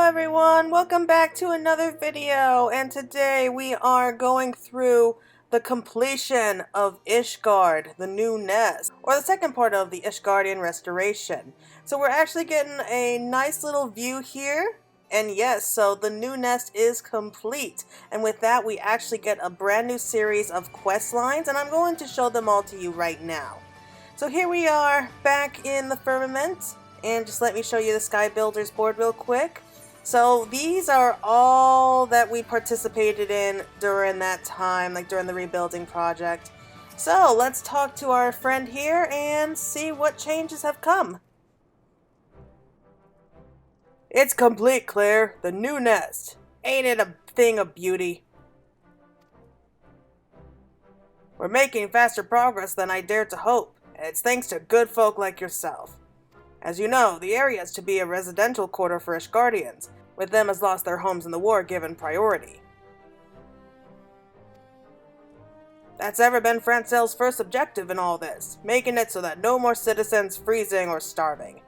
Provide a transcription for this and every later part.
everyone, welcome back to another video, and today we are going through the completion of Ishgard, the new nest, or the second part of the Ishgardian restoration. So we're actually getting a nice little view here, and yes, so the new nest is complete, and with that we actually get a brand new series of quest lines, and I'm going to show them all to you right now. So here we are back in the Firmament, and just let me show you the Sky Builders board real quick. So these are all that we participated in during that time, like during the rebuilding project. So let's talk to our friend here and see what changes have come. It's complete, Claire. The new nest. Ain't it a thing of beauty? We're making faster progress than I dared to hope, and it's thanks to good folk like yourself. As you know, the area is to be a residential quarter for Ishgardians, with them as lost their homes in the war given priority. That's ever been Francel's first objective in all this, making it so that no more citizens freezing or starving.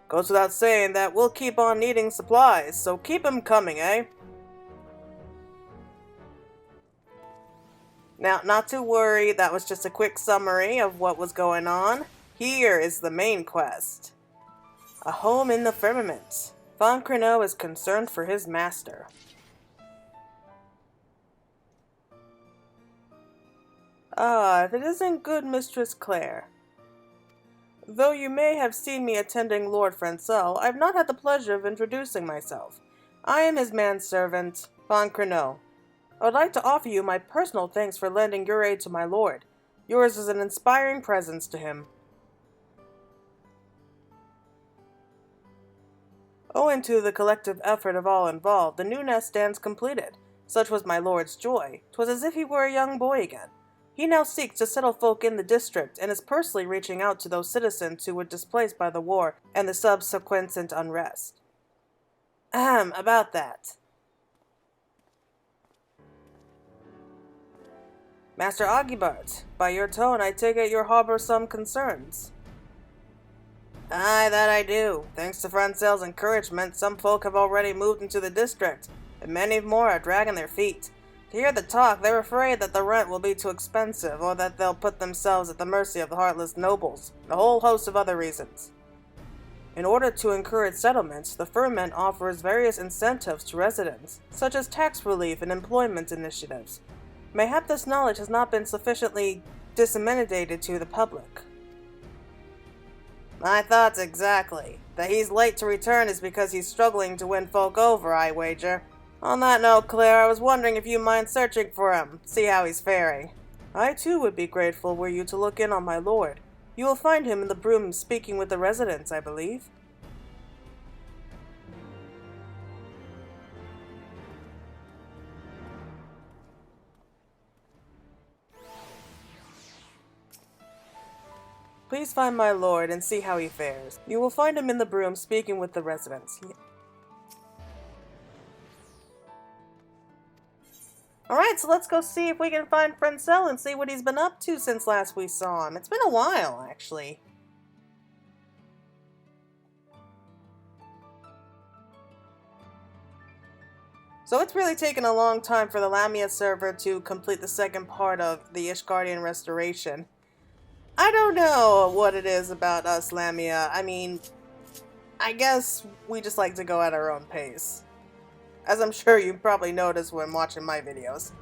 Goes without saying that we'll keep on needing supplies, so keep 'em coming, eh? Now, not to worry, that was just a quick summary of what was going on. Here is the main quest. A home in the Firmament. Francel is concerned for his master. Ah, if it isn't good Mistress Claire. Though you may have seen me attending Lord Francel, I have not had the pleasure of introducing myself. I am his manservant, Francel. I would like to offer you my personal thanks for lending your aid to my lord. Yours is an inspiring presence to him. Owing to the collective effort of all involved, the new nest stands completed. Such was my lord's joy. 'Twas as if he were a young boy again. He now seeks to settle folk in the district, and is personally reaching out to those citizens who were displaced by the war and the subsequent unrest. About that. Master Ishgard, by your tone I take it you harbor some concerns. Aye, that I do. Thanks to Francel's encouragement, some folk have already moved into the district, and many more are dragging their feet. To hear the talk, they're afraid that the rent will be too expensive, or that they'll put themselves at the mercy of the heartless nobles, and a whole host of other reasons. In order to encourage settlements, the Firmament offers various incentives to residents, such as tax relief and employment initiatives. Mayhap this knowledge has not been sufficiently disseminated to the public. My thoughts exactly. That he's late to return is because he's struggling to win folk over, I wager. On that note, Claire, I was wondering if you mind searching for him, see how he's faring. I too would be grateful were you to look in on my lord. You will find him in the broom speaking with the residents, I believe. Please find my lord and see how he fares. You will find him in the broom speaking with the residents. Alright, so let's go see if we can find Francel and see what he's been up to since last we saw him. It's been a while, actually. So it's really taken a long time for the Lamia server to complete the second part of the Ishgardian restoration. I don't know what it is about us, Lamia. I mean, I guess we just like to go at our own pace. As I'm sure you probably noticed when watching my videos.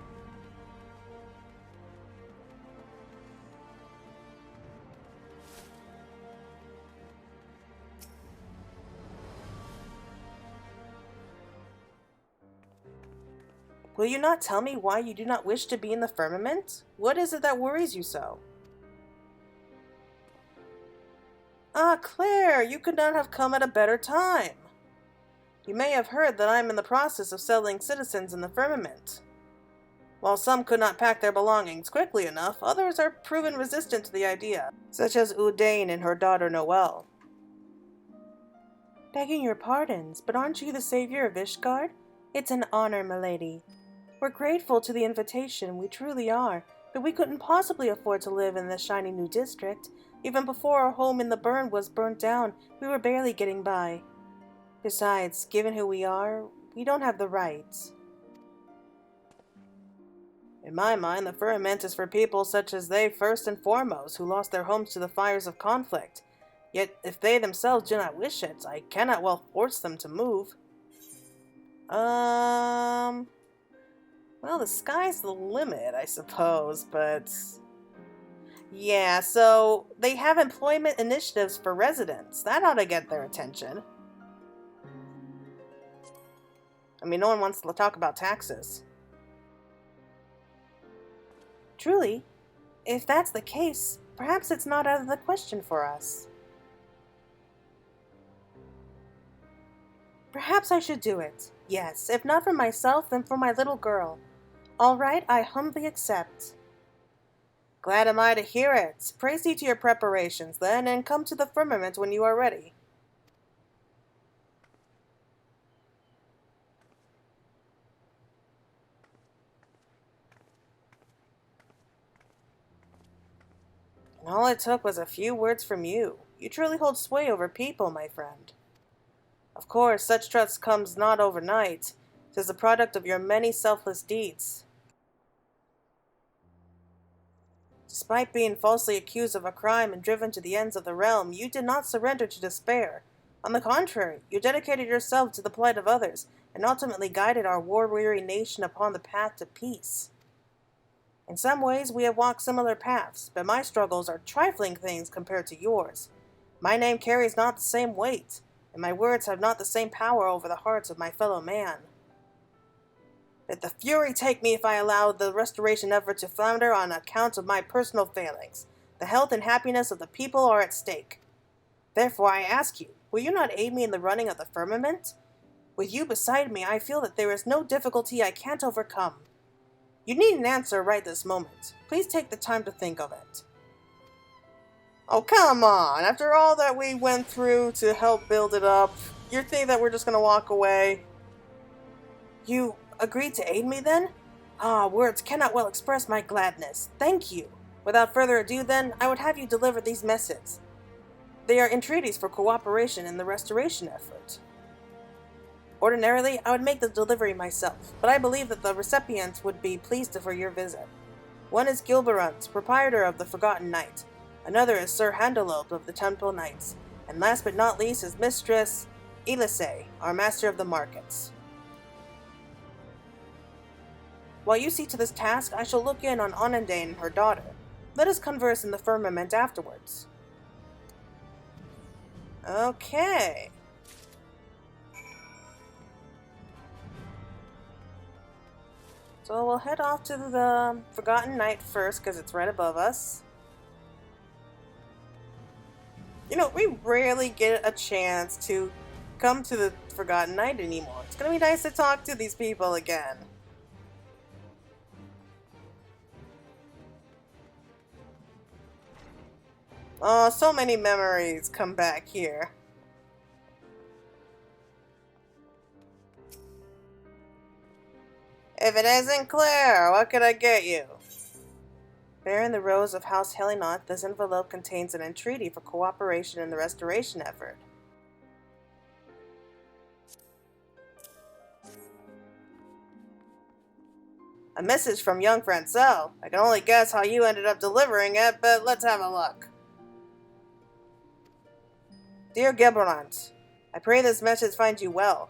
Will you not tell me why you do not wish to be in the Firmament? What is it that worries you so? Ah, Claire, you could not have come at a better time. You may have heard that I am in the process of settling citizens in the Firmament. While some could not pack their belongings quickly enough, others are proven resistant to the idea, such as Udain and her daughter Noelle. Begging your pardons, but aren't you the savior of Ishgard? It's an honor, milady. We're grateful to the invitation, we truly are, but we couldn't possibly afford to live in this shiny new district. Even before our home in the burn was burnt down, we were barely getting by. Besides, given who we are, we don't have the rights. In my mind, the Firmament is for people such as they first and foremost, who lost their homes to the fires of conflict. Yet, if they themselves do not wish it, I cannot well force them to move. Well, the sky's the limit, I suppose, but... Yeah, so they have employment initiatives for residents. That ought to get their attention. I mean, no one wants to talk about taxes. Truly, if that's the case, perhaps it's not out of the question for us. Perhaps I should do it. Yes, if not for myself, then for my little girl. All right, I humbly accept. Glad am I to hear it. Proceed to your preparations, then, and come to the Firmament when you are ready. And all it took was a few words from you. You truly hold sway over people, my friend. Of course, such trust comes not overnight. 'Tis the product of your many selfless deeds. Despite being falsely accused of a crime and driven to the ends of the realm, you did not surrender to despair. On the contrary, you dedicated yourself to the plight of others, and ultimately guided our war-weary nation upon the path to peace. In some ways, we have walked similar paths, but my struggles are trifling things compared to yours. My name carries not the same weight, and my words have not the same power over the hearts of my fellow man. Let the fury take me if I allow the restoration effort to flounder on account of my personal failings. The health and happiness of the people are at stake. Therefore, I ask you, will you not aid me in the running of the Firmament? With you beside me, I feel that there is no difficulty I can't overcome. You need an answer right this moment. Please take the time to think of it. Oh, come on! After all that we went through to help build it up, you think that we're just gonna walk away? You agreed to aid me then? Ah, words cannot well express my gladness. Thank you. Without further ado then, I would have you deliver these messages. They are entreaties for cooperation in the restoration effort. Ordinarily, I would make the delivery myself, but I believe that the recipients would be pleased for your visit. One is Gilberant, proprietor of the Forgotten Knight. Another is Sir Handelope of the Temple Knights. And last but not least is Mistress Elise, our master of the markets. While you see to this task, I shall look in on Onundane and her daughter. Let us converse in the Firmament afterwards. Okay. So we'll head off to the Forgotten Knight first, because it's right above us. You know, we rarely get a chance to come to the Forgotten Knight anymore. It's gonna be nice to talk to these people again. Oh, so many memories come back here. If it isn't clear, what could I get you? Bearing the rose of House Helinoth, this envelope contains an entreaty for cooperation in the restoration effort. A message from young Francel. I can only guess how you ended up delivering it, but let's have a look. Dear Geberant, I pray this message finds you well,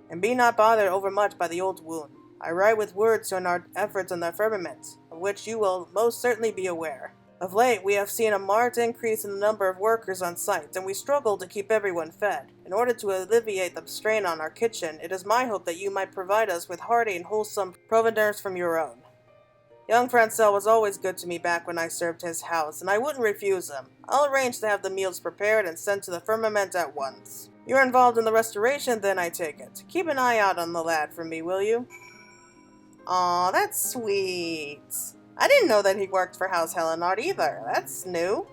and be not bothered overmuch by the old wound. I write with words on our efforts on the Firmament, of which you will most certainly be aware. Of late, we have seen a marked increase in the number of workers on site, and we struggle to keep everyone fed. In order to alleviate the strain on our kitchen, it is my hope that you might provide us with hearty and wholesome provenders from your own. Young Francel was always good to me back when I served his house, and I wouldn't refuse him. I'll arrange to have the meals prepared and sent to the Firmament at once. You're involved in the restoration, then, I take it. Keep an eye out on the lad for me, will you? Aw, that's sweet. I didn't know that he worked for House Helinoth either. That's new.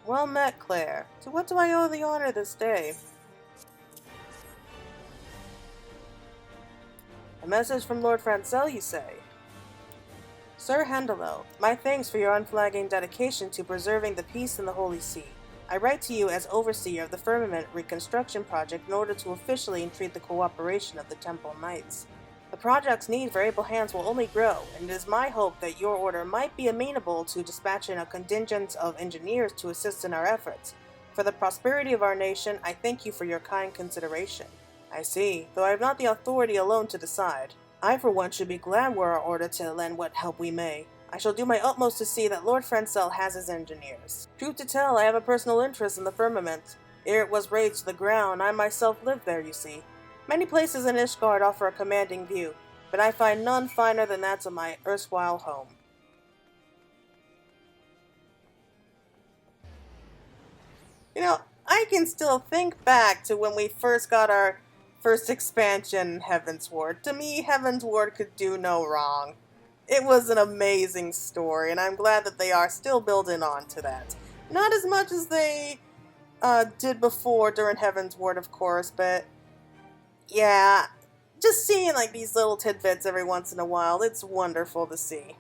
Well met, Claire. To what do I owe the honor this day? A message from Lord Francel, you say? Sir Handelo, my thanks for your unflagging dedication to preserving the peace in the Holy See. I write to you as overseer of the Firmament reconstruction project in order to officially entreat the cooperation of the Temple Knights. The project's need for able hands will only grow, and it is my hope that your order might be amenable to dispatching a contingent of engineers to assist in our efforts. For the prosperity of our nation, I thank you for your kind consideration. I see, though I have not the authority alone to decide. I for one should be glad were our order to lend what help we may. I shall do my utmost to see that Lord Francel has his engineers. Truth to tell, I have a personal interest in the Firmament. Ere it was razed to the ground, I myself lived there, you see. Many places in Ishgard offer a commanding view, but I find none finer than that of my erstwhile home. You know, I can still think back to when we first got our first expansion, Heavensward. To me, Heavensward could do no wrong. It was an amazing story, and I'm glad that they are still building on to that. Not as much as they did before during Heavensward, of course, but yeah, just seeing like these little tidbits every once in a while, it's wonderful to see.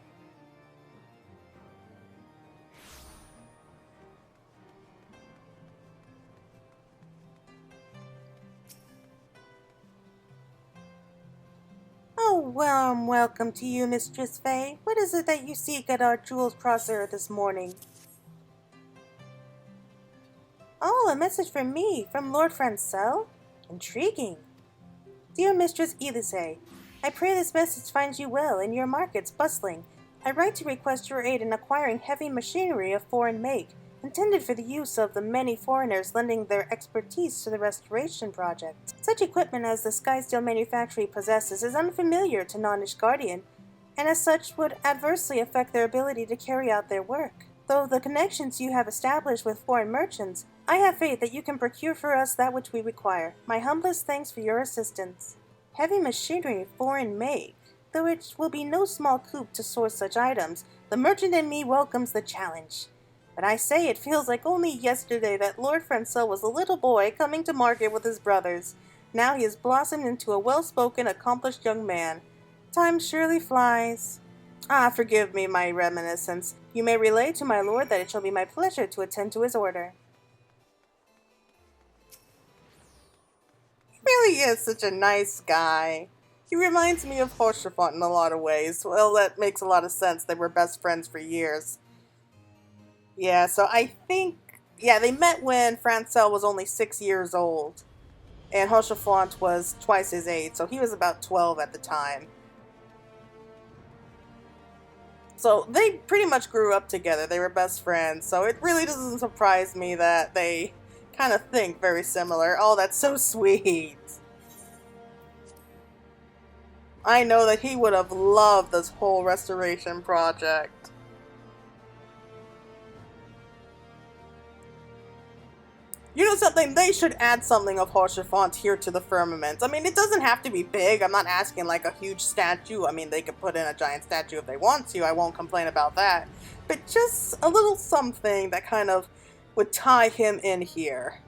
Oh, warm welcome to you, Mistress Faye. What is it that you seek at our jeweled crosser this morning? Oh, a message from me, from Lord Francel? Intriguing. Dear Mistress Elise, I pray this message finds you well and your markets bustling. I write to request your aid in acquiring heavy machinery of foreign make, intended for the use of the many foreigners lending their expertise to the restoration project. Such equipment as the Skysteel manufactory possesses is unfamiliar to non-Ishgardian, and as such would adversely affect their ability to carry out their work. Though the connections you have established with foreign merchants, I have faith that you can procure for us that which we require. My humblest thanks for your assistance. Heavy machinery, foreign make. Though it will be no small coup to source such items, the merchant in me welcomes the challenge. But I say it feels like only yesterday that Lord Francel was a little boy coming to market with his brothers. Now he has blossomed into a well-spoken, accomplished young man. Time surely flies. Ah, forgive me my reminiscence. You may relay to my lord that it shall be my pleasure to attend to his order. He really is such a nice guy. He reminds me of Hoshafont in a lot of ways. Well, that makes a lot of sense. They were best friends for years. Yeah, so I think, yeah, they met when Francel was only 6 years old. And Hoshafont was twice his age, so he was about 12 at the time. So they pretty much grew up together. They were best friends. So it really doesn't surprise me that they kind of think very similar. Oh, that's so sweet. I know that he would have loved this whole restoration project. You know something? They should add something of Hoshafont here to the Firmament. I mean, it doesn't have to be big. I'm not asking like a huge statue. I mean, they could put in a giant statue if they want to. I won't complain about that. But just a little something that kind of would tie him in here.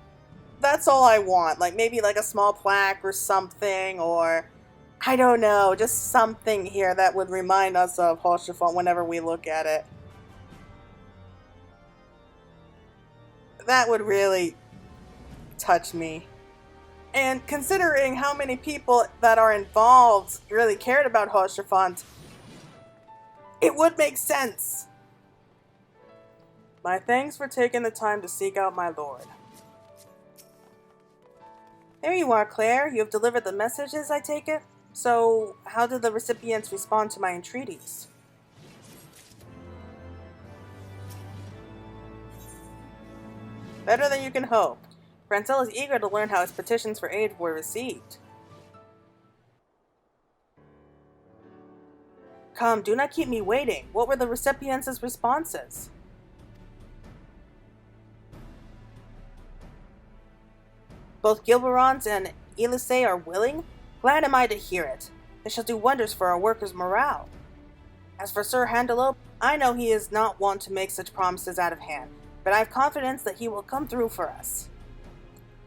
That's all I want. Like maybe like a small plaque or something, or I don't know, just something here that would remind us of Hoshafont whenever we look at it. That would really touch me. And considering how many people that are involved really cared about Hoshafont, it would make sense. My thanks for taking the time to seek out my lord. There you are, Claire. You have delivered the messages, I take it? So, how did the recipients respond to my entreaties? Better than you can hope. Francel is eager to learn how his petitions for aid were received. Come, do not keep me waiting. What were the recipients' responses? Both Gilberons and Elise are willing? Glad am I to hear it. They shall do wonders for our workers' morale. As for Sir Handelo, I know he is not one to make such promises out of hand, but I have confidence that he will come through for us.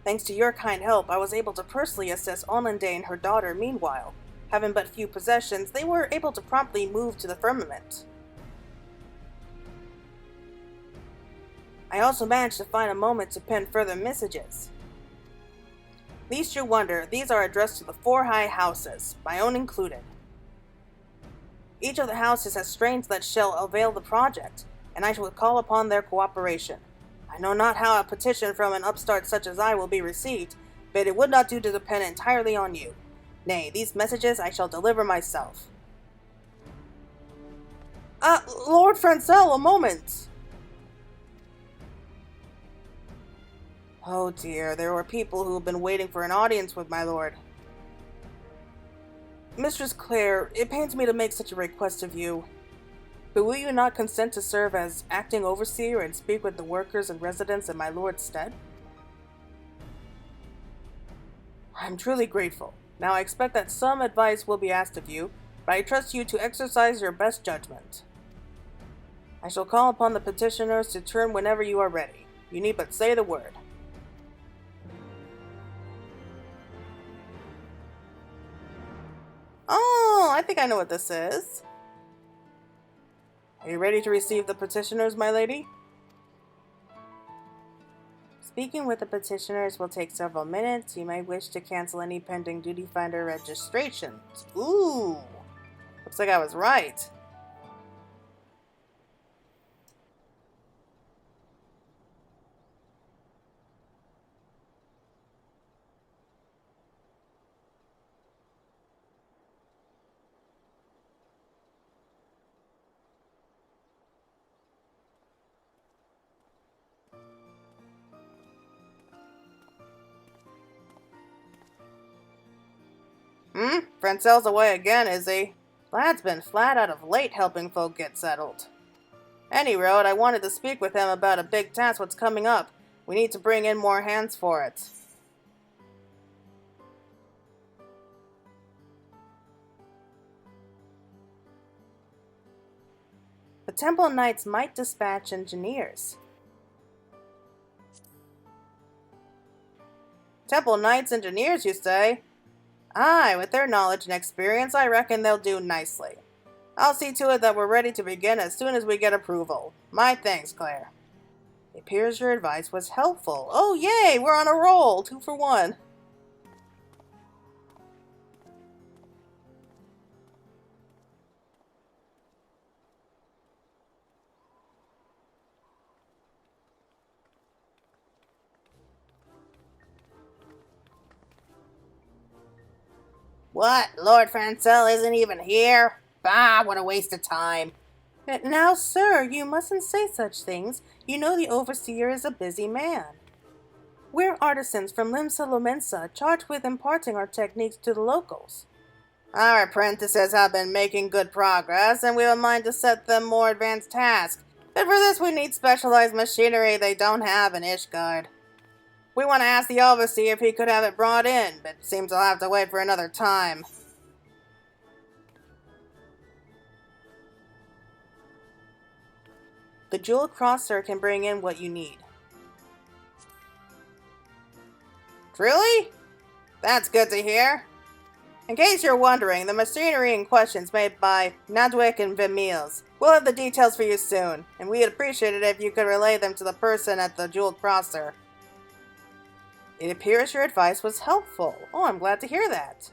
Thanks to your kind help, I was able to personally assist Onlinde and her daughter meanwhile. Having but few possessions, they were able to promptly move to the Firmament. I also managed to find a moment to pen further messages. Least you wonder, these are addressed to the 4 high houses, my own included. Each of the houses has strains that shall avail the project, and I shall call upon their cooperation. I know not how a petition from an upstart such as I will be received, but it would not do to depend entirely on you. Nay, these messages I shall deliver myself. Lord Francel, a moment! Oh dear, there were people who have been waiting for an audience with my lord. Mistress Claire, it pains me to make such a request of you, but will you not consent to serve as acting overseer and speak with the workers and residents in my lord's stead? I am truly grateful. Now I expect that some advice will be asked of you, but I trust you to exercise your best judgment. I shall call upon the petitioners to turn whenever you are ready. You need but say the word. Oh, I think I know what this is. Are you ready to receive the petitioners, my lady? Speaking with the petitioners will take several minutes. You may wish to cancel any pending duty finder registrations. Ooh, looks like I was right. Francel's away again, is he? Lad's been flat out of late helping folk get settled. Any road, I wanted to speak with him about a big task what's coming up. We need to bring in more hands for it. The Temple Knights might dispatch engineers. Temple Knights engineers, you say? Aye, with their knowledge and experience, I reckon they'll do nicely. I'll see to it that we're ready to begin as soon as we get approval. My thanks, Claire. It appears your advice was helpful. Oh, yay! We're on a roll! 2 for 1. What? Lord Francel isn't even here? Bah, what a waste of time. Now, sir, you mustn't say such things. You know the overseer is a busy man. We're artisans from Limsa Lomensa, charged with imparting our techniques to the locals. Our apprentices have been making good progress, and we have a mind to set them more advanced tasks. But for this we need specialized machinery they don't have in Ishgard. We want to ask the overseer if he could have it brought in, but it seems I'll have to wait for another time. The Jewel Crosser can bring in what you need. Truly? That's good to hear. In case you're wondering, the machinery in question is made by Nadwick and Vimils. We'll have the details for you soon, and we'd appreciate it if you could relay them to the person at the Jewel Crosser. It appears your advice was helpful. Oh, I'm glad to hear that.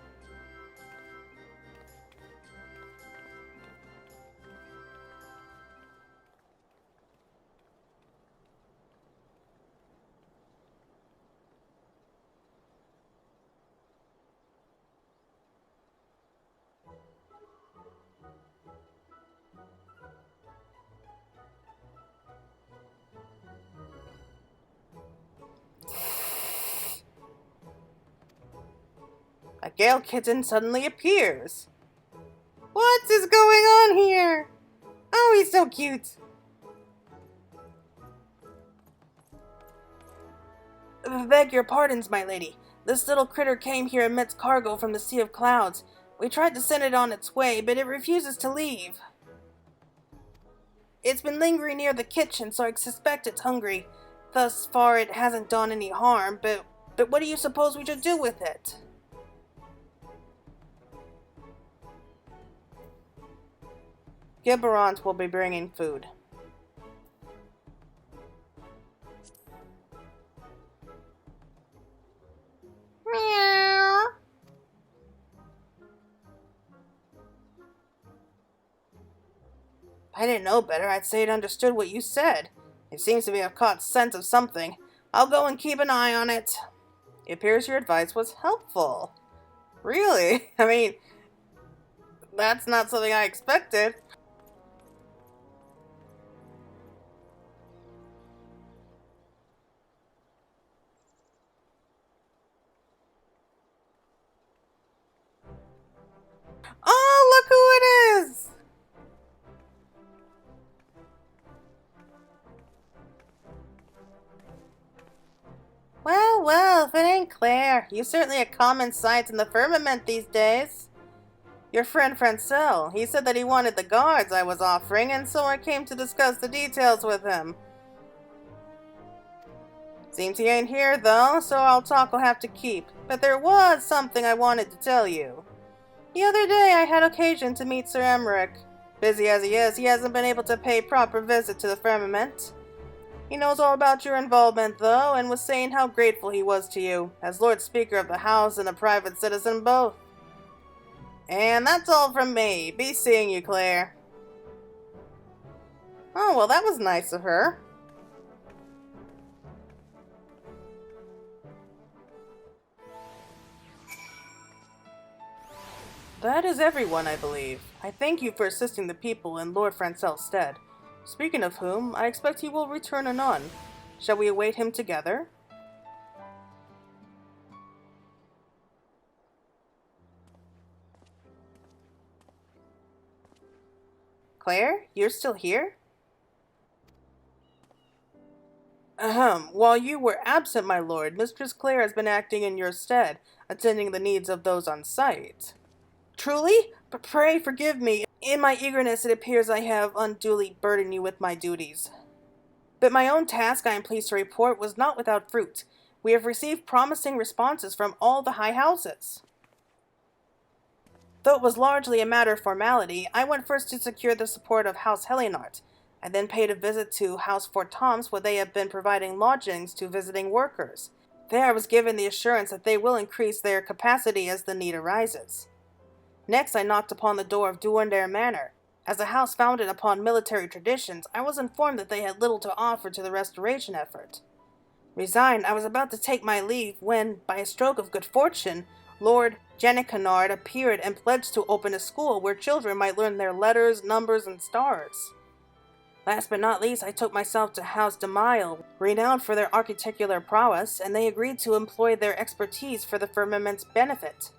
A Gale Kitten suddenly appears. What is going on here? Oh, he's so cute. Beg your pardons, my lady. This little critter came here amidst cargo from the Sea of Clouds. We tried to send it on its way, but it refuses to leave. It's been lingering near the kitchen, so I suspect it's hungry. Thus far, it hasn't done any harm, but what do you suppose we should do with it? Gibberont will be bringing food. Meow. If I didn't know better, I'd say it understood what you said. It seems to have caught scent of something. I'll go and keep an eye on it. It appears your advice was helpful. Really? I mean, that's not something I expected. Oh, look who it is! Well, if it ain't Claire, you certainly a common sight in the Firmament these days. Your friend Francel, he said that he wanted the guards I was offering, and so I came to discuss the details with him. Seems he ain't here, though, so our talk will have to keep. But there was something I wanted to tell you. The other day I had occasion to meet Sir Emmerich. Busy as he is, he hasn't been able to pay proper visit to the Firmament. He knows all about your involvement, though, and was saying how grateful he was to you, as Lord Speaker of the House and a private citizen both. And that's all from me. Be seeing you, Claire. Oh, well, that was nice of her. That is everyone, I believe. I thank you for assisting the people in Lord Francel's stead. Speaking of whom, I expect he will return anon. Shall we await him together? Claire, you're still here? While you were absent, my lord, Mistress Claire has been acting in your stead, attending the needs of those on site. Truly? But pray forgive me. In my eagerness, it appears I have unduly burdened you with my duties. But my own task, I am pleased to report, was not without fruit. We have received promising responses from all the high houses. Though it was largely a matter of formality, I went first to secure the support of House Helinart. I then paid a visit to House Fort Toms, where they have been providing lodgings to visiting workers. There I was given the assurance that they will increase their capacity as the need arises. Next, I knocked upon the door of Duandare Manor. As a house founded upon military traditions, I was informed that they had little to offer to the restoration effort. Resigned, I was about to take my leave when, by a stroke of good fortune, Lord Janicanard appeared and pledged to open a school where children might learn their letters, numbers, and stars. Last but not least, I took myself to House de Mile, renowned for their architectural prowess, and they agreed to employ their expertise for the Firmament's benefit.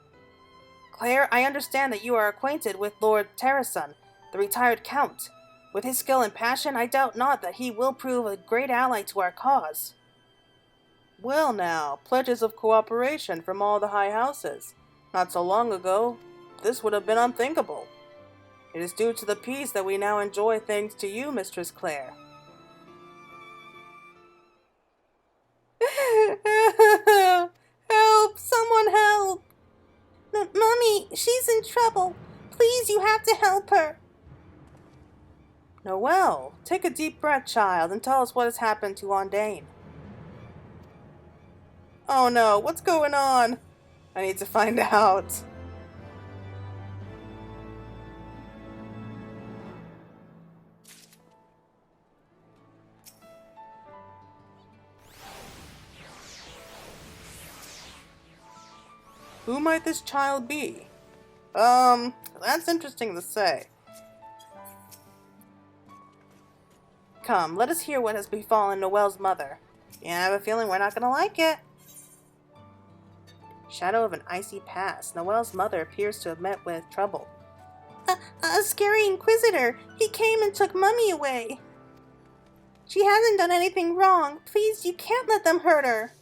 Claire, I understand that you are acquainted with Lord Terrason, the retired Count. With his skill and passion, I doubt not that he will prove a great ally to our cause. Well now, pledges of cooperation from all the high houses. Not so long ago, this would have been unthinkable. It is due to the peace that we now enjoy thanks to you, Mistress Claire. Help! Someone help! Mummy, she's in trouble. Please, you have to help her. Noelle, take a deep breath, child, and tell us what has happened to Ondane. Oh no, what's going on? I need to find out. Who might this child be? That's interesting to say. Come, let us hear what has befallen Noelle's mother. Yeah, I have a feeling we're not gonna like it. Shadow of an icy past. Noelle's mother appears to have met with trouble. A scary inquisitor. He came and took Mummy away. She hasn't done anything wrong. Please, you can't let them hurt her.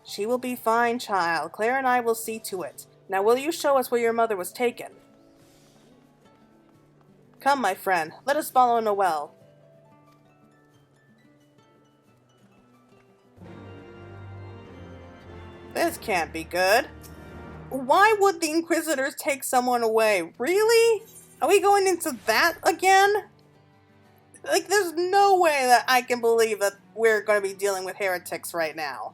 She will be fine, child. Claire and I will see to it. Now will you show us where your mother was taken? Come, my friend. Let us follow Noelle. This can't be good. Why would the Inquisitors take someone away? Really? Are we going into that again? Like, there's no way that I can believe that we're going to be dealing with heretics right now.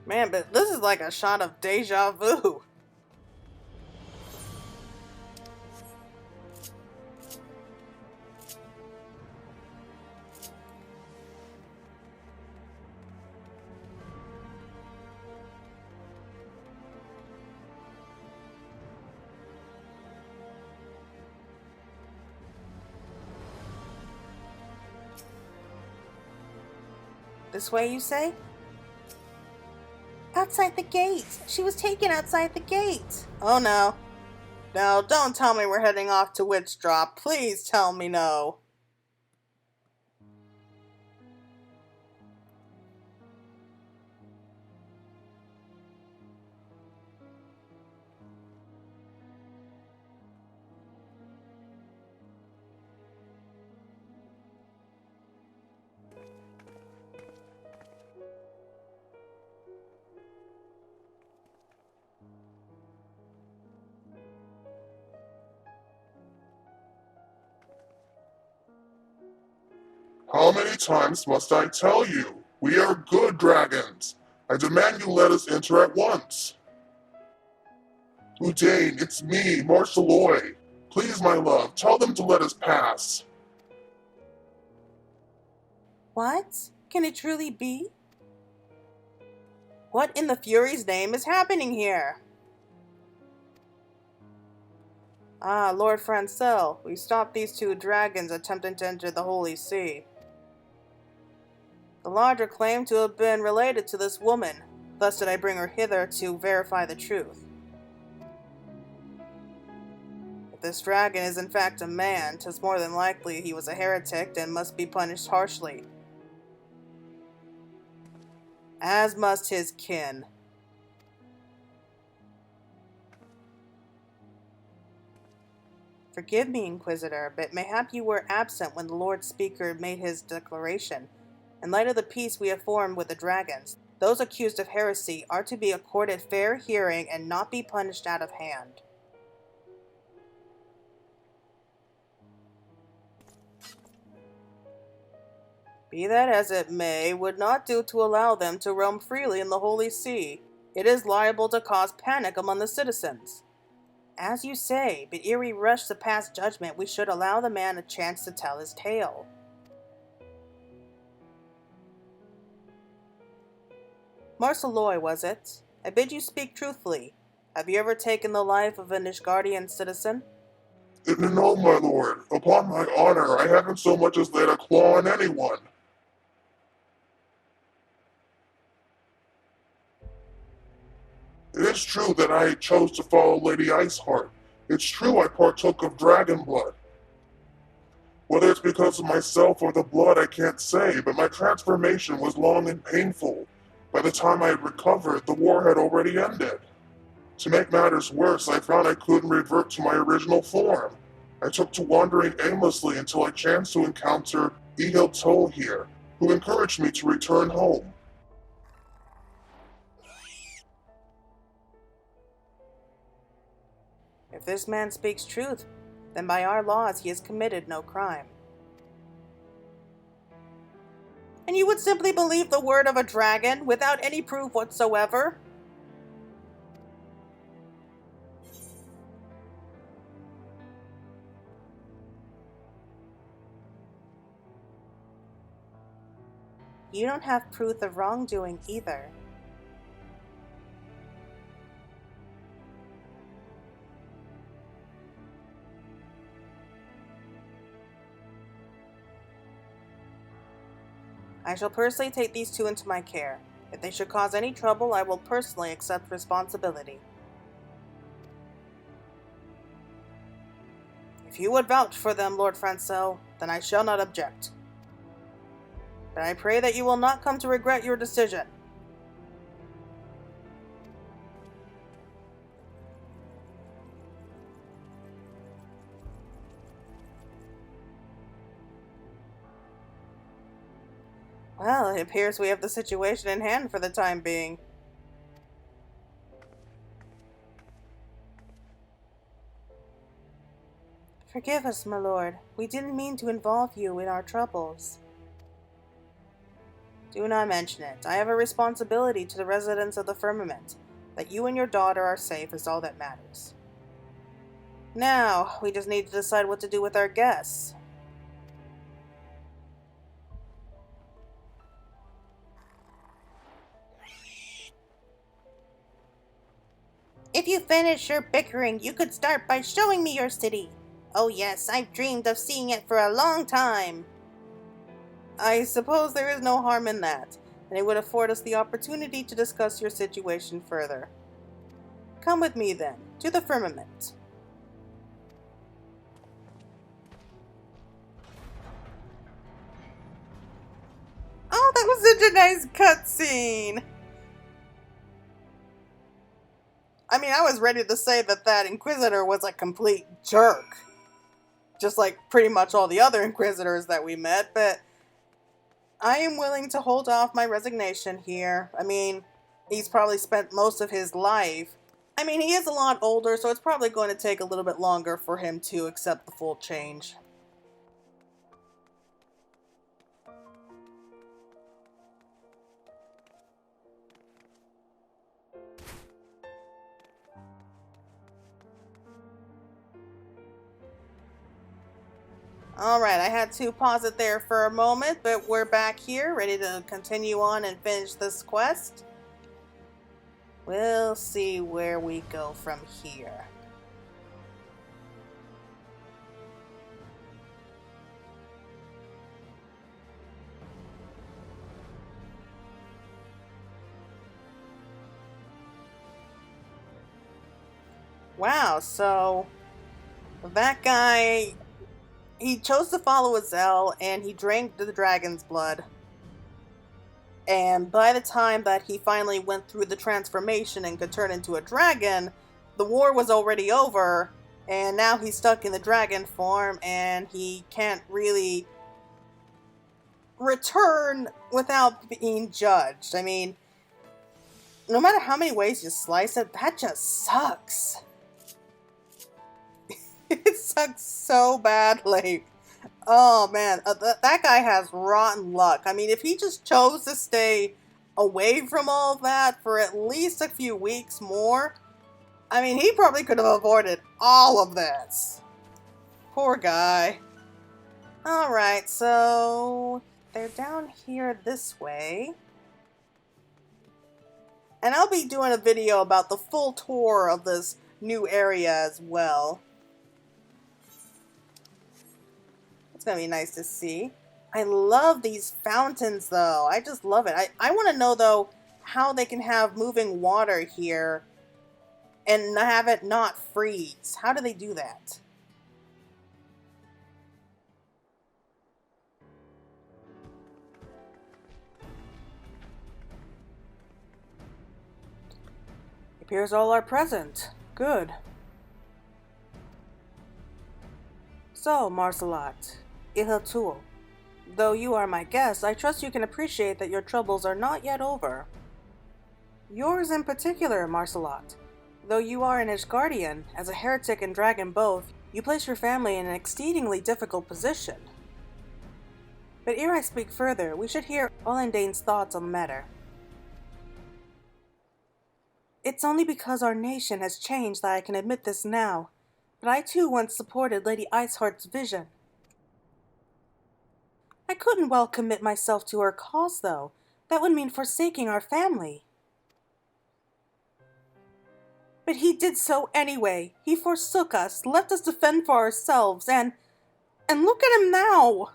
Man, but this is like a shot of deja vu. This way, you say? Outside the gate. She was taken outside the gate. Oh no. No, don't tell me we're heading off to Witch Drop. Please tell me no. How many times must I tell you? We are good dragons. I demand you let us enter at once. Udain, it's me, Marceloy. Please, my love, tell them to let us pass. What? Can it truly be? What in the Fury's name is happening here? Ah, Lord Francel, we stopped these two dragons attempting to enter the Holy See. The larger claimed to have been related to this woman, thus did I bring her hither to verify the truth. If this dragon is in fact a man, 'tis more than likely he was a heretic and must be punished harshly. As must his kin. Forgive me, Inquisitor, but mayhap you were absent when the Lord Speaker made his declaration. In light of the peace we have formed with the dragons, those accused of heresy are to be accorded fair hearing and not be punished out of hand. Be that as it may, would not do to allow them to roam freely in the Holy See. It is liable to cause panic among the citizens. As you say, but ere we rush to pass judgment, we should allow the man a chance to tell his tale. Marceloy, was it? I bid you speak truthfully. Have you ever taken the life of an Ishgardian citizen? No, my lord. Upon my honor, I haven't so much as laid a claw on anyone. It is true that I chose to follow Lady Iceheart. It's true I partook of dragon blood. Whether it's because of myself or the blood, I can't say, but my transformation was long and painful. By the time I had recovered, the war had already ended. To make matters worse, I found I couldn't revert to my original form. I took to wandering aimlessly until I chanced to encounter Ehil here, who encouraged me to return home. If this man speaks truth, then by our laws he has committed no crime. And you would simply believe the word of a dragon without any proof whatsoever? You don't have proof of wrongdoing either. I shall personally take these two into my care. If they should cause any trouble, I will personally accept responsibility. If you would vouch for them, Lord Francel, then I shall not object. But I pray that you will not come to regret your decision. Well, it appears we have the situation in hand for the time being. Forgive us, my lord. We didn't mean to involve you in our troubles. Do not mention it. I have a responsibility to the residents of the Firmament. That you and your daughter are safe is all that matters. Now, we just need to decide what to do with our guests. If you finish your bickering, you could start by showing me your city. Oh yes, I've dreamed of seeing it for a long time. I suppose there is no harm in that, and it would afford us the opportunity to discuss your situation further. Come with me then, to the Firmament. Oh, that was such a nice cutscene! I mean, I was ready to say that that Inquisitor was a complete jerk. Just like pretty much all the other Inquisitors that we met, but I am willing to hold off my resignation here. I mean, he's probably spent most of his life. I mean, he is a lot older, so it's probably going to take a little bit longer for him to accept the full change. Alright, I had to pause it there for a moment, but we're back here, ready to continue on and finish this quest. We'll see where we go from here. Wow, so that guy, he chose to follow Azel and he drank the dragon's blood. And by the time that he finally went through the transformation and could turn into a dragon, the war was already over, and now he's stuck in the dragon form and he can't really return without being judged. I mean, no matter how many ways you slice it, that just sucks. It sucks so badly. Oh man, that guy has rotten luck. I mean, if he just chose to stay away from all that for at least a few weeks more, I mean, he probably could have avoided all of this. Poor guy. Alright, so they're down here this way. And I'll be doing a video about the full tour of this new area as well. It's gonna be nice to see. I love these fountains though. I just love it. I want to know though how they can have moving water here and have it not freeze. How do they do that? It appears all are present. Good. So, Marcelat, Ihatul, though you are my guest, I trust you can appreciate that your troubles are not yet over. Yours in particular, Marcelat. Though you are an Ishgardian, as a heretic and dragon both, you place your family in an exceedingly difficult position. But ere I speak further, we should hear Olendane's thoughts on the matter. It's only because our nation has changed that I can admit this now, but I too once supported Lady Iceheart's vision. I couldn't well commit myself to her cause, though. That would mean forsaking our family. But he did so anyway. He forsook us, left us to fend for ourselves, and look at him now!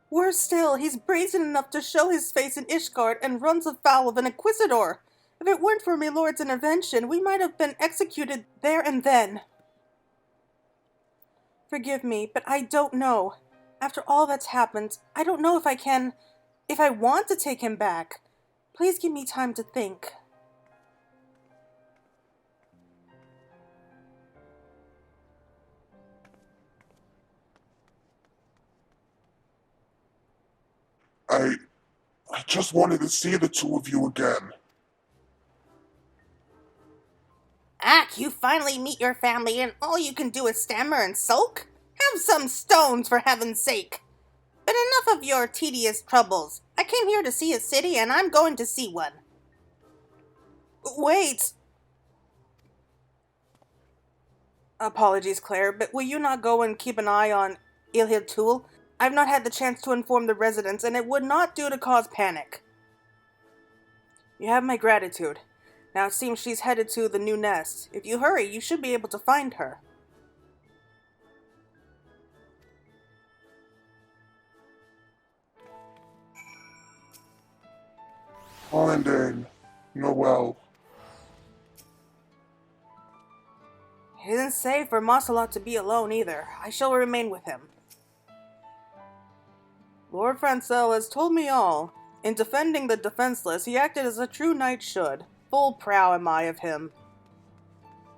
Worse still, he's brazen enough to show his face in Ishgard and runs afoul of an Inquisitor. If it weren't for my lord's intervention, we might have been executed there and then. Forgive me, but I don't know. After all that's happened, I don't know if I want to take him back. Please give me time to think. I just wanted to see the two of you again. Ack, you finally meet your family and all you can do is stammer and sulk? Have some stones, for heaven's sake! But enough of your tedious troubles. I came here to see a city and I'm going to see one. Wait! Apologies, Claire, but will you not go and keep an eye on Ilhiltul? I've not had the chance to inform the residents, and it would not do to cause panic. You have my gratitude. Now it seems she's headed to the new nest. If you hurry, you should be able to find her. Finding Noel. It isn't safe for Marcelot to be alone either. I shall remain with him. Lord Francel has told me all. In defending the defenseless, he acted as a true knight should. Full proud am I of him.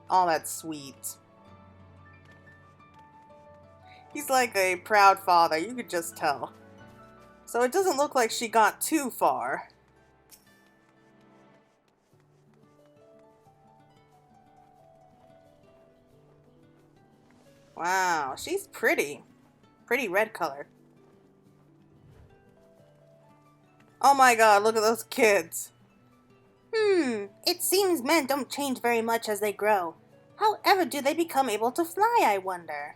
Oh, that's sweet. He's like a proud father, you could just tell. So it doesn't look like she got too far. Wow, she's pretty. Pretty red color. Oh my god, look at those kids. It seems men don't change very much as they grow. However do they become able to fly, I wonder?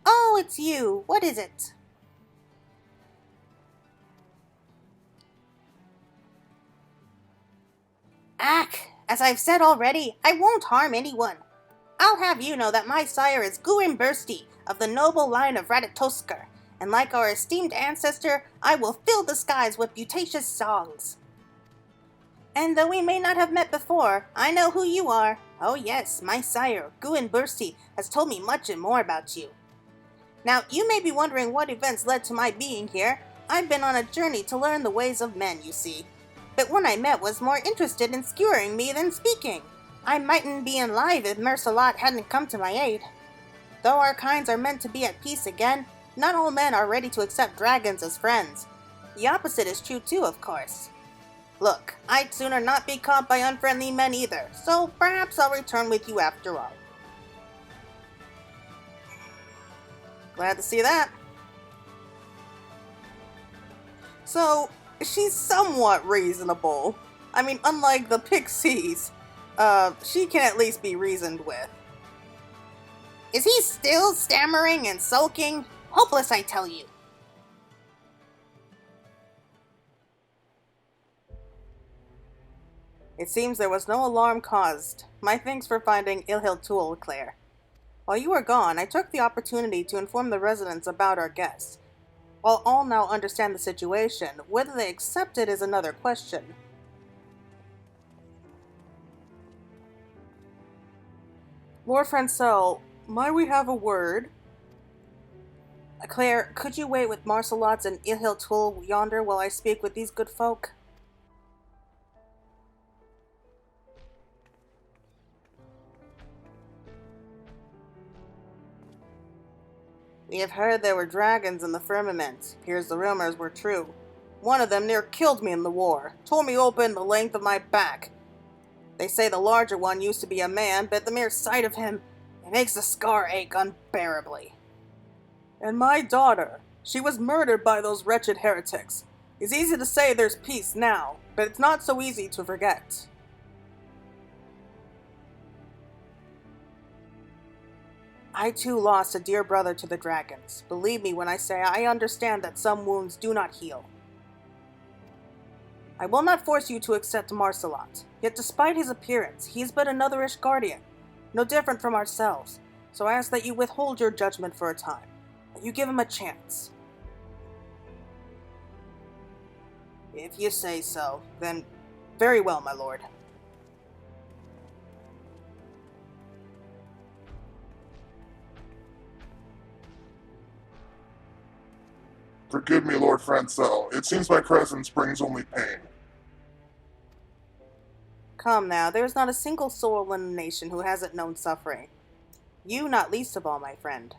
Oh, it's you. What is it? Ack, as I've said already, I won't harm anyone. I'll have you know that my sire is Guin Bursti of the noble line of Ratatoskar, and like our esteemed ancestor, I will fill the skies with beauteous songs. And though we may not have met before, I know who you are. Oh yes, my sire, Guin Bursti, has told me much and more about you. Now, you may be wondering what events led to my being here. I've been on a journey to learn the ways of men, you see. But one I met was more interested in skewering me than speaking. I mightn't be alive if Marcelot hadn't come to my aid. Though our kinds are meant to be at peace again, not all men are ready to accept dragons as friends. The opposite is true too, of course. Look, I'd sooner not be caught by unfriendly men either, so perhaps I'll return with you after all. Glad to see that. So, she's somewhat reasonable. I mean, unlike the pixies, she can at least be reasoned with. Is he still stammering and sulking? Hopeless, I tell you. It seems there was no alarm caused. My thanks for finding Ilhiltul, Claire. While you were gone, I took the opportunity to inform the residents about our guests. While all now understand the situation, whether they accept it is another question. Lord Francel, might we have a word? Claire, could you wait with Marcelots and Ilhiltul yonder while I speak with these good folk? We have heard there were dragons in the Firmament. Appears the rumors were true. One of them near killed me in the war, tore me open the length of my back. They say the larger one used to be a man, but the mere sight of him, it makes the scar ache unbearably. And my daughter, she was murdered by those wretched heretics. It's easy to say there's peace now, but it's not so easy to forget. I too lost a dear brother to the dragons. Believe me when I say I understand that some wounds do not heal. I will not force you to accept Marcelot, yet despite his appearance, he is but another Ishgardian, no different from ourselves, so I ask that you withhold your judgment for a time, that you give him a chance. If you say so, then very well, my lord. Forgive me, Lord Francel. It seems my presence brings only pain. Come now, there is not a single soul in the nation who hasn't known suffering. You not least of all, my friend.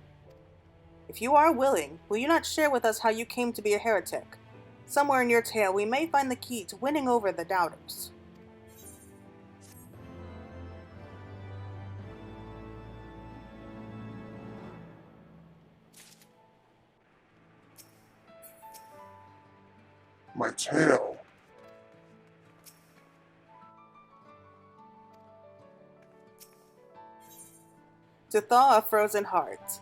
If you are willing, will you not share with us how you came to be a heretic? Somewhere in your tale, we may find the key to winning over the doubters. My tale. To thaw a frozen heart.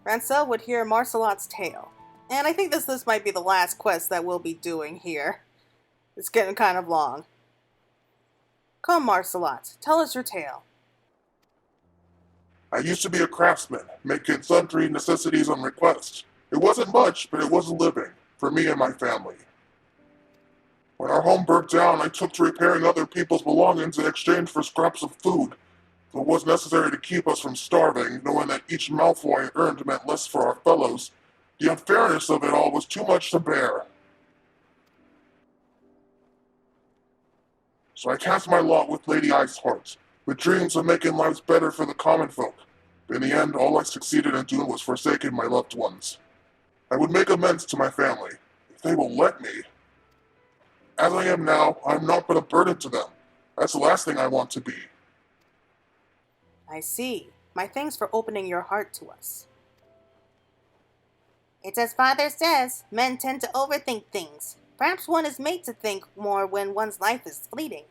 Francel would hear Marcelot's tale. And I think this might be the last quest that we'll be doing here. It's getting kind of long. Come, Marcelot, tell us your tale. I used to be a craftsman, making sundry necessities on request. It wasn't much, but it was a living, for me and my family. When our home burnt down, I took to repairing other people's belongings in exchange for scraps of food. It was necessary to keep us from starving, knowing that each mouthful I earned meant less for our fellows. The unfairness of it all was too much to bear. So I cast my lot with Lady Iceheart, with dreams of making lives better for the common folk. But in the end, all I succeeded in doing was forsaking my loved ones. I would make amends to my family, if they will let me. As I am now, I am not but a burden to them. That's the last thing I want to be. I see. My thanks for opening your heart to us. It's as Father says, men tend to overthink things. Perhaps one is made to think more when one's life is fleeting.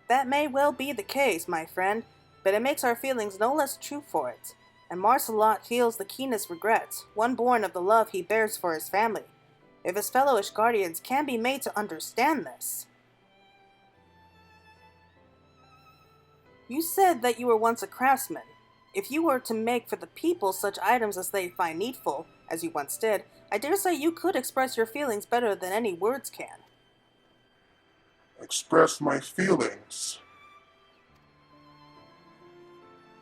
That may well be the case, my friend, but it makes our feelings no less true for it. And Marcelot feels the keenest regret, one born of the love he bears for his family. If his fellow Ishgardians can be made to understand this. You said that you were once a craftsman. If you were to make for the people such items as they find needful, as you once did, I dare say you could express your feelings better than any words can. Express my feelings.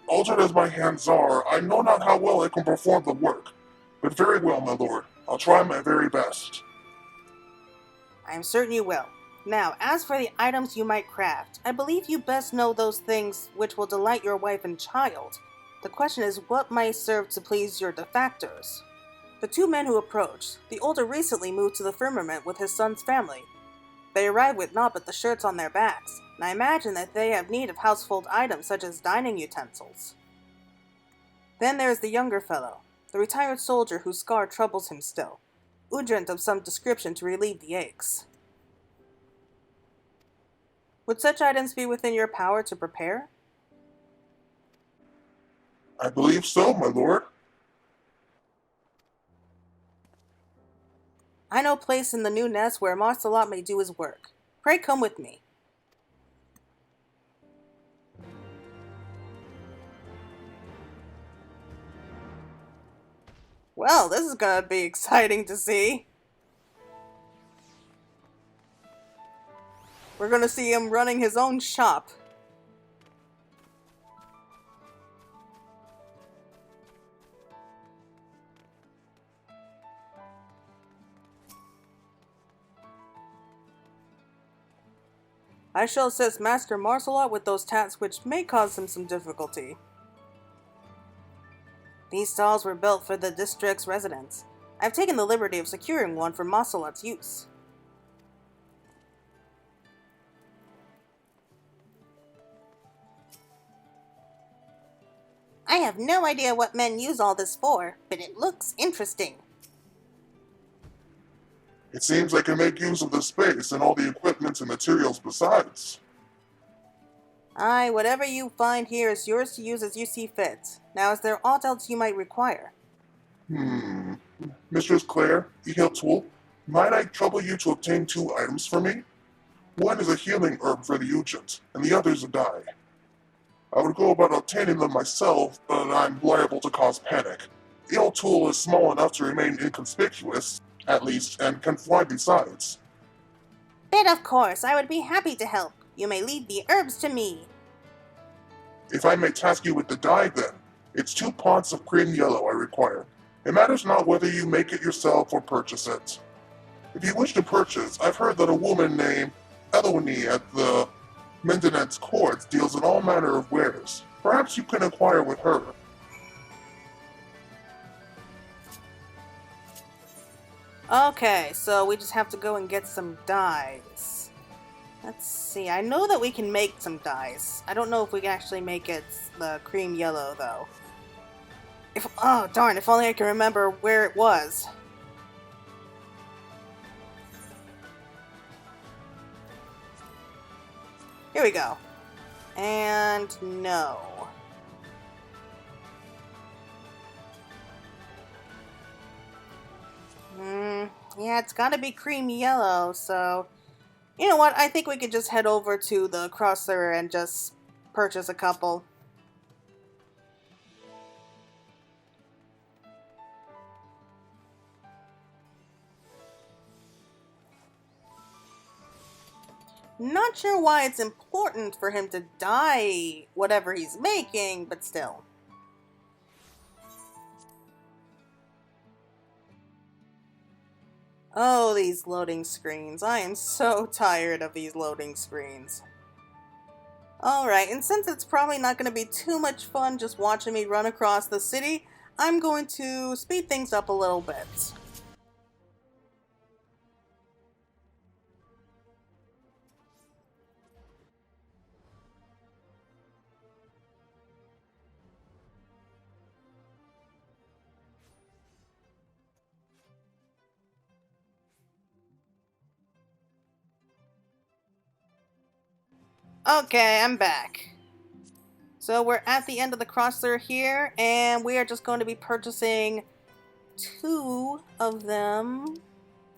Altered as my hands are, I know not how well I can perform the work. But very well, my lord. I'll try my very best. I am certain you will. Now, as for the items you might craft, I believe you best know those things which will delight your wife and child. The question is, what might serve to please your defactors? The two men who approached, the older recently moved to the Firmament with his son's family. They arrived with naught but the shirts on their backs, and I imagine that they have need of household items such as dining utensils. Then there is the younger fellow, the retired soldier whose scar troubles him still, urgent of some description to relieve the aches. Would such items be within your power to prepare? I believe so, my lord. I know a place in the new nest where Marcelot may do his work. Pray come with me. Well, this is gonna be exciting to see. We're gonna see him running his own shop. I shall assist Master Marcelot with those tasks which may cause him some difficulty. These stalls were built for the district's residents. I've taken the liberty of securing one for Marcelot's use. I have no idea what men use all this for, but it looks interesting. It seems I can make use of the space and all the equipment and materials besides. Aye, whatever you find here is yours to use as you see fit. Now, is there aught else you might require? Mistress Claire, Tool, might I trouble you to obtain 2 items for me? One is a healing herb for the urgent, and the other is a dye. I would go about obtaining them myself, but I'm liable to cause panic. Tool is small enough to remain inconspicuous, at least, and can fly besides. But of course, I would be happy to help. You may leave the herbs to me. If I may task you with the dye, then, it's 2 pots of cream yellow I require. It matters not whether you make it yourself or purchase it. If you wish to purchase, I've heard that a woman named Elonie at the Mendinet's courts deals in all manner of wares. Perhaps you can inquire with her. Okay, so we just have to go and get some dyes. Let's see, I know that we can make some dyes. I don't know if we can actually make it the cream yellow, though. Oh, darn, if only I can remember where it was. Here we go. And no. Yeah, it's gotta be cream yellow, so... You know what, I think we could just head over to the crosser and just purchase a couple. Not sure why it's important for him to dye whatever he's making, but still. Oh, these loading screens. I am so tired of these loading screens. Alright, and since it's probably not going to be too much fun just watching me run across the city, I'm going to speed things up a little bit. Okay, I'm back. So we're at the end of the crosser here, and we are just going to be purchasing 2 of them.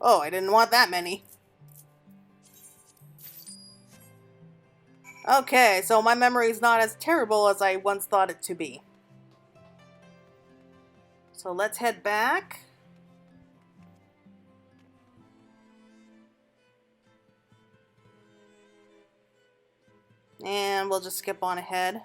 Oh, I didn't want that many. Okay, so my memory is not as terrible as I once thought it to be. So let's head back. And we'll just skip on ahead.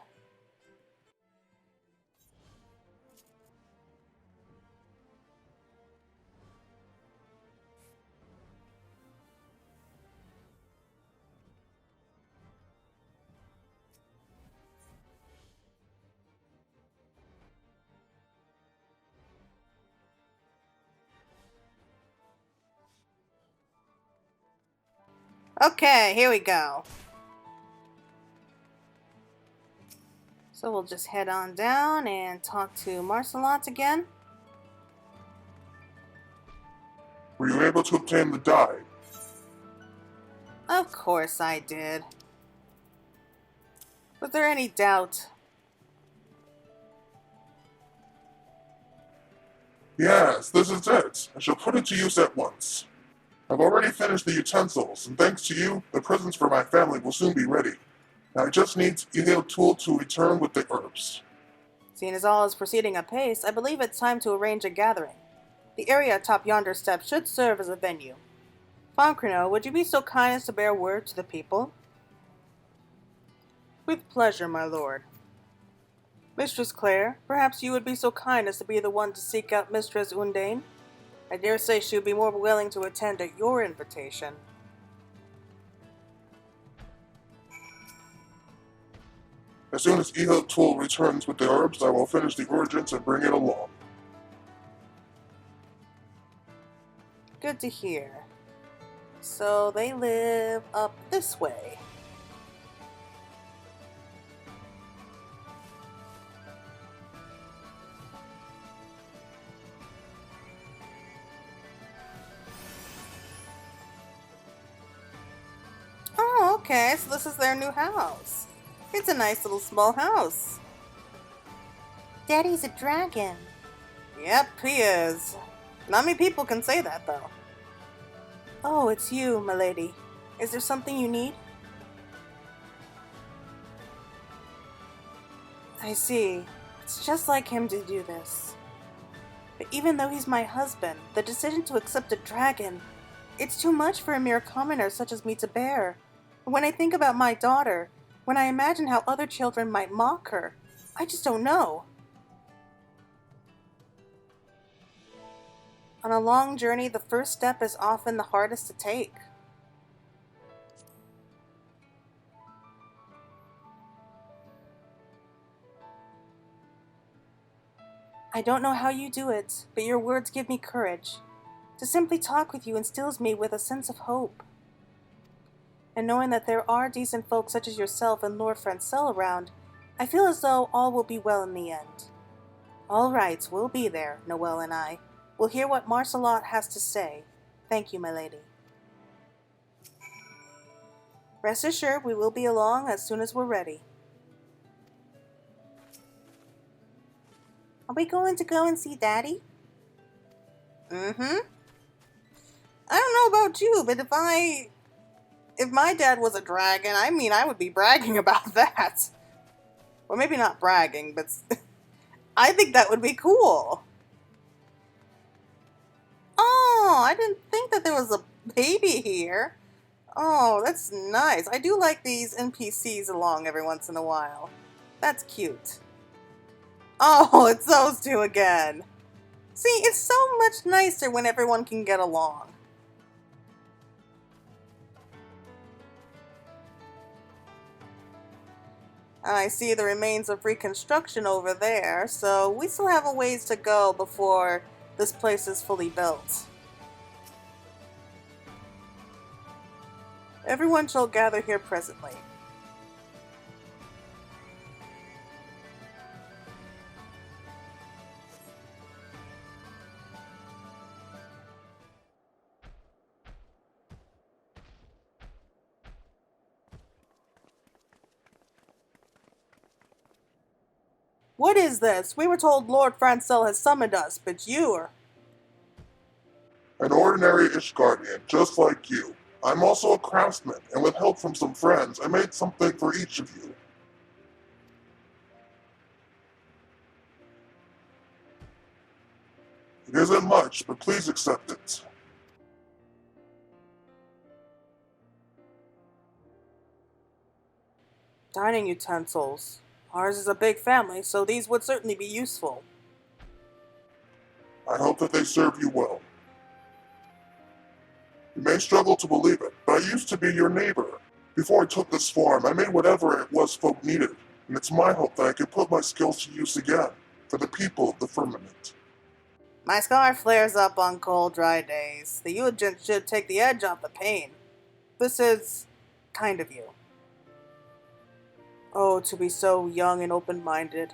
Okay, here we go. So we'll just head on down and talk to Marcelot again. Were you able to obtain the dye? Of course I did. Was there any doubt? Yes, this is it. I shall put it to use at once. I've already finished the utensils, and thanks to you, the presents for my family will soon be ready. Now I just need Ihil Tool to return with the herbs. Seeing as all is proceeding apace, I believe it's time to arrange a gathering. The area atop yonder steps should serve as a venue. Foncrino, would you be so kind as to bear word to the people? With pleasure, my lord. Mistress Clare, perhaps you would be so kind as to be the one to seek out Mistress Undane? I dare say she would be more willing to attend at your invitation. As soon as Ihil Tool returns with the herbs, I will finish the urgence and bring it along. Good to hear. So they live up this way. Oh, okay, so this is their new house. It's a nice little small house. Daddy's a dragon. Yep, he is. Not many people can say that, though. Oh, it's you, milady. Is there something you need? I see. It's just like him to do this. But even though he's my husband, the decision to accept a dragon, it's too much for a mere commoner such as me to bear. When I think about my daughter, when I imagine how other children might mock her, I just don't know. On a long journey, the first step is often the hardest to take. I don't know how you do it, but your words give me courage. To simply talk with you instills me with a sense of hope. And knowing that there are decent folk such as yourself and Lord Francel around, I feel as though all will be well in the end. All right, we'll be there, Noelle and I. We'll hear what Marcelot has to say. Thank you, my lady. Rest assured, we will be along as soon as we're ready. Are we going to go and see Daddy? Mm-hmm. I don't know about you, but if my dad was a dragon, I would be bragging about that. Or maybe not bragging, but I think that would be cool. Oh, I didn't think that there was a baby here. Oh, that's nice. I do like these NPCs along every once in a while. That's cute. Oh, it's those two again. See, it's so much nicer when everyone can get along. I see the remains of reconstruction over there, so we still have a ways to go before this place is fully built. Everyone shall gather here presently. What is this? We were told Lord Francel has summoned us, but you are... An ordinary Ishgardian, just like you. I'm also a craftsman, and with help from some friends, I made something for each of you. It isn't much, but please accept it. Dining utensils. Ours is a big family, so these would certainly be useful. I hope that they serve you well. You may struggle to believe it, but I used to be your neighbor. Before I took this farm, I made whatever it was folk needed, and it's my hope that I can put my skills to use again, for the people of the Firmament. My scar flares up on cold, dry days. The eulogium should take the edge off the pain. This is kind of you. Oh, to be so young and open-minded.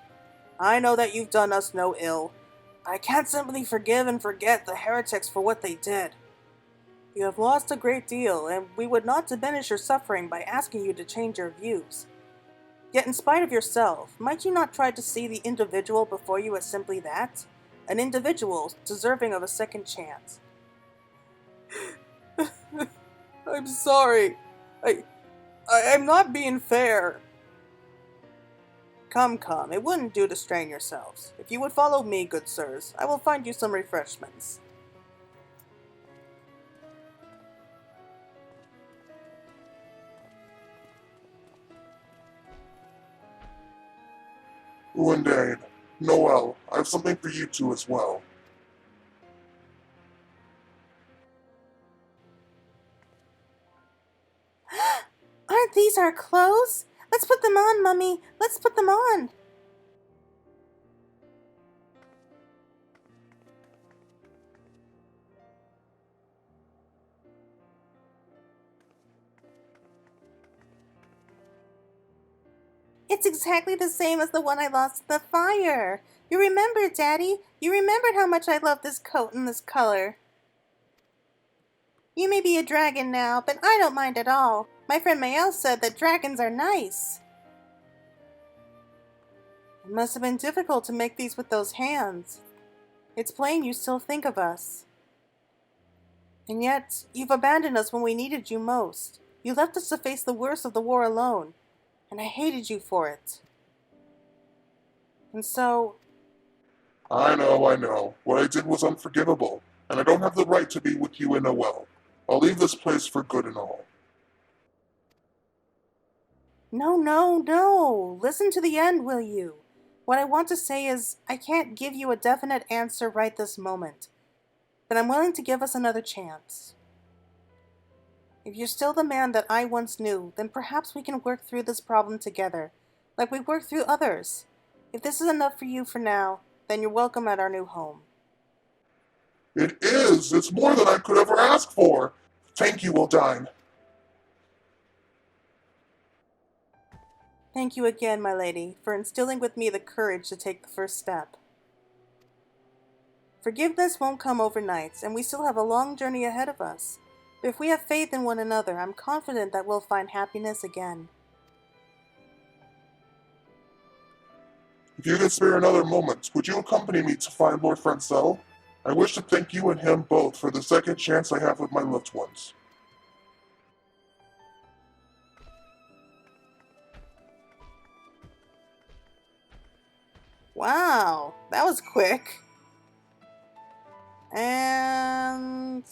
I know that you've done us no ill. I can't simply forgive and forget the heretics for what they did. You have lost a great deal, and we would not diminish your suffering by asking you to change your views. Yet in spite of yourself, might you not try to see the individual before you as simply that? An individual deserving of a second chance. I'm sorry. I'm not being fair. Come, it wouldn't do to strain yourselves. If you would follow me, good sirs, I will find you some refreshments. Uendane, Noelle, I have something for you two as well. Aren't these our clothes? Let's put them on, Mummy. Let's put them on. It's exactly the same as the one I lost in the fire. You remember, Daddy? You remembered how much I love this coat and this color. You may be a dragon now, but I don't mind at all. My friend Mael said that dragons are nice. It must have been difficult to make these with those hands. It's plain you still think of us. And yet, you've abandoned us when we needed you most. You left us to face the worst of the war alone, and I hated you for it. And so... I know. What I did was unforgivable, and I don't have the right to be with you and Noelle. I'll leave this place for good and all. No. Listen to the end, will you? What I want to say is, I can't give you a definite answer right this moment, but I'm willing to give us another chance. If you're still the man that I once knew, then perhaps we can work through this problem together, like we worked through others. If this is enough for you for now, then you're welcome at our new home. It is! It's more than I could ever ask for! Thank you, Odine. Thank you again, my lady, for instilling with me the courage to take the first step. Forgiveness won't come overnight, and we still have a long journey ahead of us. But if we have faith in one another, I'm confident that we'll find happiness again. If you could spare another moment, would you accompany me to find Lord Francel? I wish to thank you and him both for the second chance I have with my loved ones. Wow, that was quick. And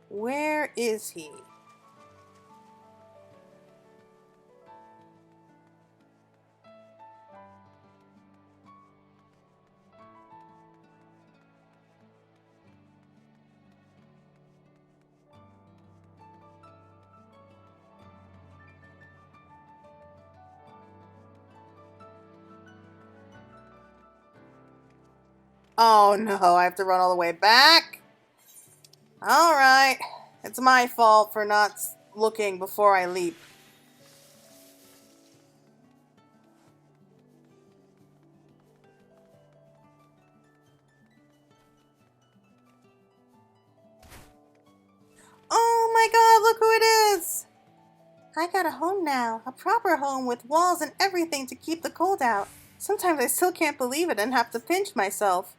where is he? Oh no, I have to run all the way back? Alright, it's my fault for not looking before I leap. Oh my god, look who it is! I got a home now, a proper home with walls and everything to keep the cold out. Sometimes I still can't believe it and have to pinch myself.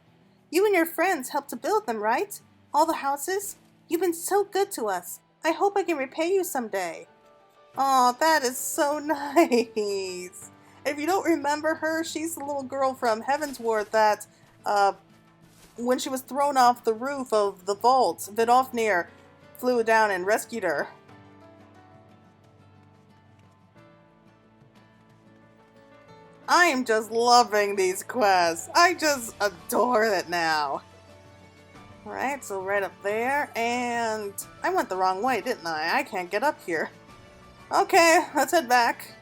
You and your friends helped to build them, right? All the houses? You've been so good to us. I hope I can repay you someday. Aw, that is so nice. If you don't remember her, she's the little girl from Heavensward that, when she was thrown off the roof of the vault, Vidofnir flew down and rescued her. I am just loving these quests. I just adore it now. Alright, so right up there, and I went the wrong way, didn't I? I can't get up here. Okay, let's head back.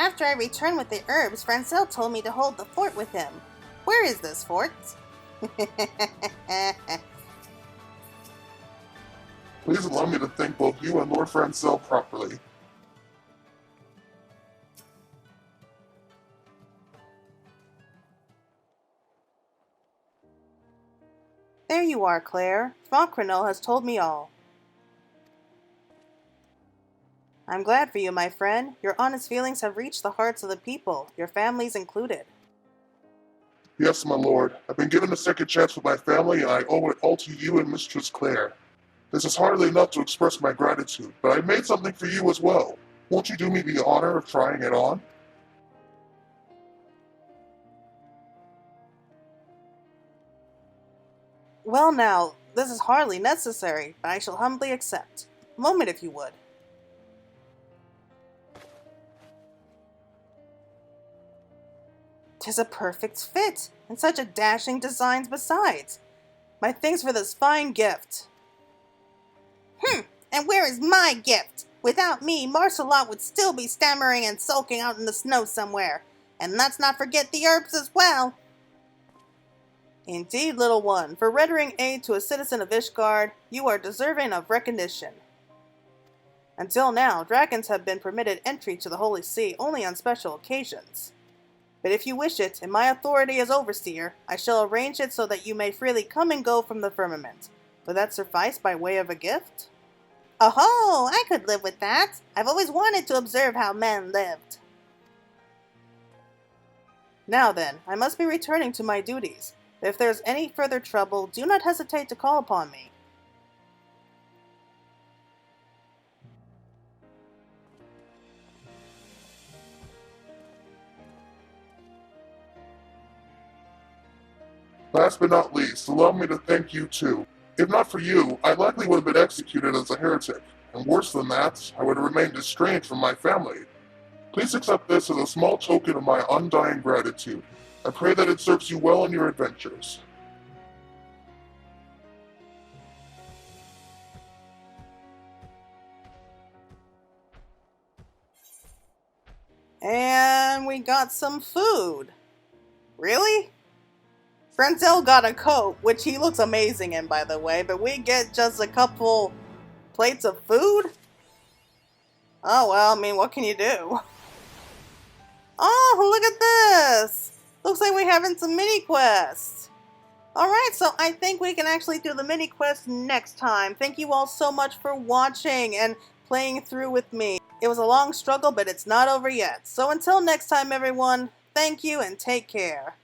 After I returned with the herbs, Francel told me to hold the fort with him. Where is this fort? Please allow me to thank both you and Lord Francel properly. There you are, Claire. Francel has told me all. I'm glad for you, my friend. Your honest feelings have reached the hearts of the people, your families included. Yes, my lord. I've been given a second chance with my family, and I owe it all to you and Mistress Claire. This is hardly enough to express my gratitude, but I made something for you as well. Won't you do me the honor of trying it on? Well now, this is hardly necessary, but I shall humbly accept. A moment if you would. 'Tis a perfect fit, and such a dashing designs besides. My thanks for this fine gift. And where is my gift? Without me, Marcelot would still be stammering and sulking out in the snow somewhere. And let's not forget the herbs as well. Indeed, little one, for rendering aid to a citizen of Ishgard, you are deserving of recognition. Until now, dragons have been permitted entry to the Holy See only on special occasions. But if you wish it, in my authority as overseer, I shall arrange it so that you may freely come and go from the firmament. Would that suffice by way of a gift? Oh, I could live with that. I've always wanted to observe how men lived. Now then, I must be returning to my duties. If there's any further trouble, do not hesitate to call upon me. Last but not least, allow me to thank you too. If not for you, I likely would have been executed as a heretic, and worse than that, I would have remained estranged from my family. Please accept this as a small token of my undying gratitude. I pray that it serves you well in your adventures. And we got some food. Really? Francel got a coat, which he looks amazing in, by the way, but we get just a couple plates of food? Oh, well, I mean, what can you do? Oh, look at this! Looks like we're having some mini quests. Alright, so I think we can actually do the mini quest next time. Thank you all so much for watching and playing through with me. It was a long struggle, but it's not over yet. So until next time, everyone, thank you and take care.